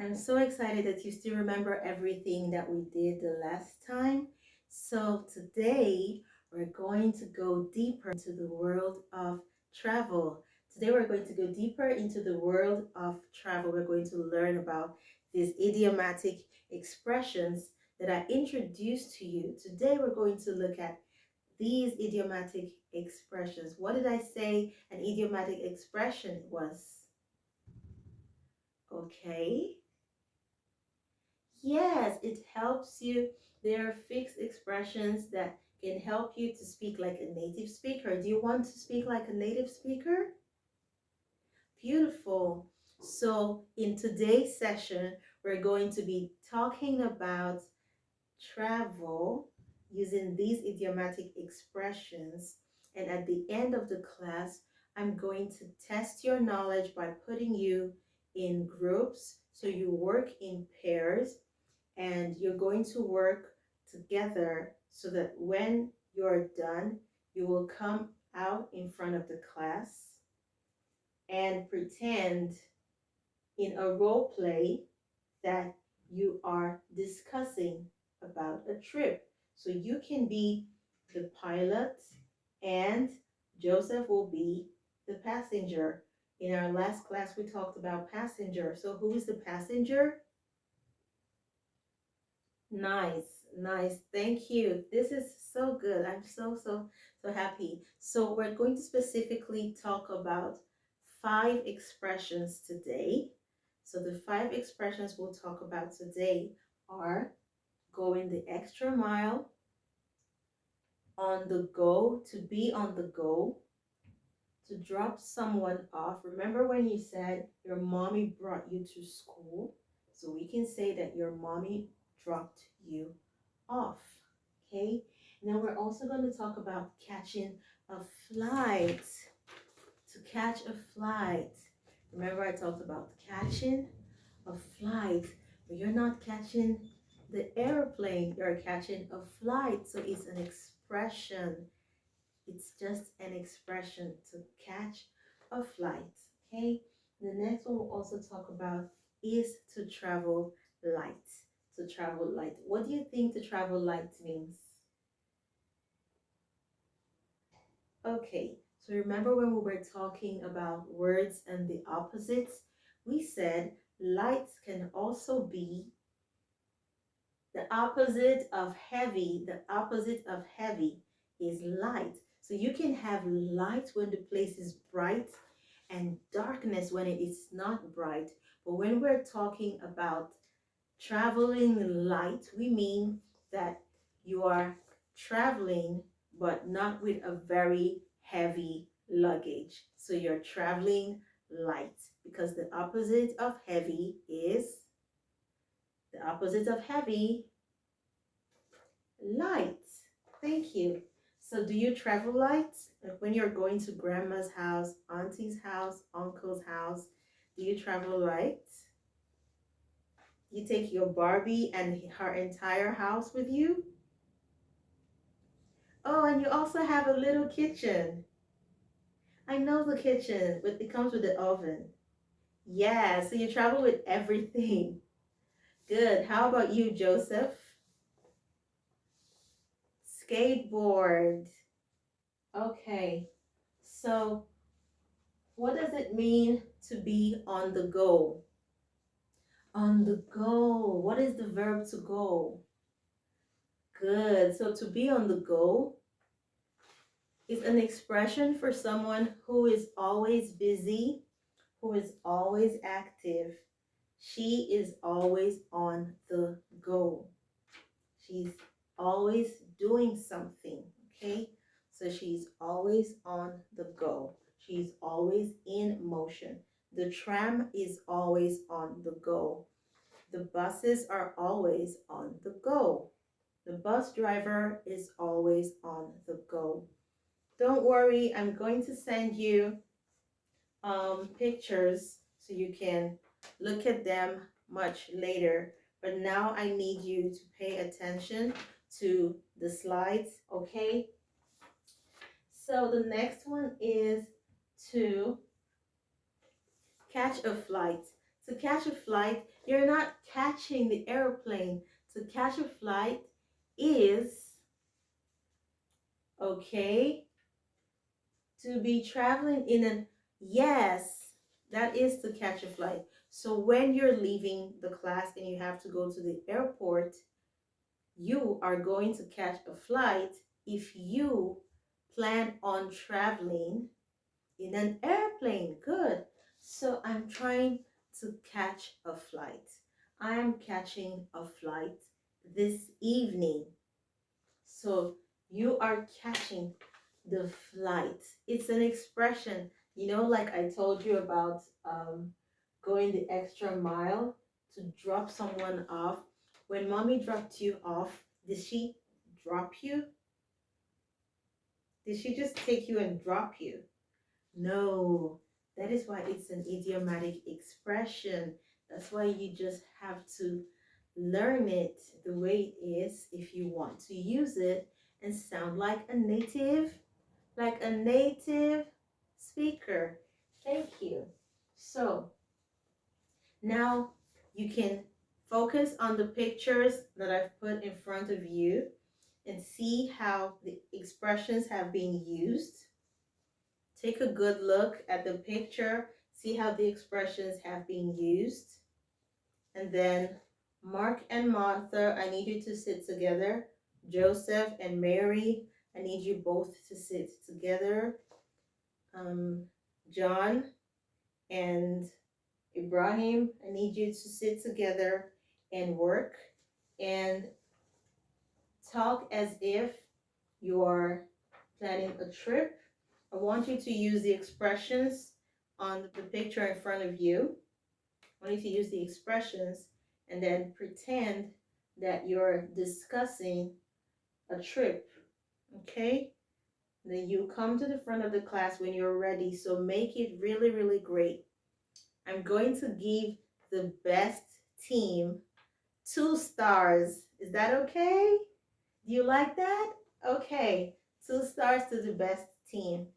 I'm so excited that you still remember everything that we did the last time. So today we're going to go deeper into the world of travel. Today we're going to go deeper into the world of travel. We're going to learn about these idiomatic expressions that I introduced to you. Today we're going to look at these idiomatic expressions. What did I say an idiomatic expression was? Okay. Yes, it helps you. There are fixed expressions that can help you to speak like a native speaker. Do you want to speak like a native speaker? Beautiful. So, in today's session, we're going to be talking about travel using these idiomatic expressions. And at the end of the class, I'm going to test your knowledge by putting you in groups. So you work in pairs and you're going to work together so that when you're done, you will come out in front of the class and pretend in a role play that you are discussing about a trip. So you can be the pilot and Joseph will be the passenger. In our last class, we talked about passenger. So who is the passenger? Nice, nice. Thank you. This is so good. I'm so happy. So we're going to specifically talk about 5 expressions today. So the 5 expressions we'll talk about today are going the extra mile, on the go, to be on the go, to drop someone off. Remember when you said your mommy brought you to school? So we can say that your mommy dropped you off. Okay. And then we're also going to talk about catching a flight. To catch a flight. Remember I talked about catching a flight, but you're not catching the airplane, you're catching a flight. So it's an expression. It's just an expression to catch a flight. Okay. The next one we'll also talk about is to travel light. To travel light. What do you think to travel light means? Okay, so remember when we were talking about words and the opposites, we said light can also be the opposite of heavy. The opposite of heavy is light. So you can have light when the place is bright and darkness when it is not bright. But when we're talking about traveling light, we mean that you are traveling but not with a very heavy luggage. So you're traveling light because the opposite of heavy is light. Thank you. So do you travel light? Like when you're going to grandma's house, auntie's house, uncle's house, do you travel light? You take your Barbie and her entire house with you? Oh, and you also have a little kitchen. I know the kitchen, but it comes with the oven. Yeah, so you travel with everything. Good. How about you, Joseph? Skateboard. Okay. So what does it mean to be on the go? On the go. What is the verb to go? Good. So to be on the go is an expression for someone who is always busy, who is always active. She is always on the go. She's always doing something, okay? So she's always on the go. She's always in motion. The tram is always on the go. The buses are always on the go. The bus driver is always on the go. Don't worry, I'm going to send you pictures so you can look at them much later. But now I need you to pay attention to the slides, okay? So the next one is to catch a flight. To catch a flight You're not catching the airplane. To catch a flight is, okay, to be traveling in an, yes, that is to catch a flight. So when you're leaving the class and you have to go to the airport, you are going to catch a flight if you plan on traveling in an airplane. Good. So I'm trying to catch a flight. I am catching a flight this evening. So you are catching the flight. It's an expression, like I told you about going the extra mile to drop someone off. When mommy dropped you off, did she drop you? Did she just take you and drop you? No, that is why it's an idiomatic expression. That's why you just have to learn it the way it is if you want to use it and sound like a native speaker. Thank you. So now you can focus on the pictures that I've put in front of you and see how the expressions have been used. Take a good look at the picture, see how the expressions have been used. And then Mark and Martha, I need you to sit together. Joseph and Mary, I need you both to sit together. John and Ibrahim, I need you to sit together and work and talk as if you're planning a trip. I want you to use the expressions on the picture in front of you. I want you to use the expressions and then pretend that you're discussing a trip, okay? Then you come to the front of the class when you're ready, so make it really, really great. I'm going to give the best team 2 stars. Is that okay? Do you like that? Okay, 2 stars to the best team.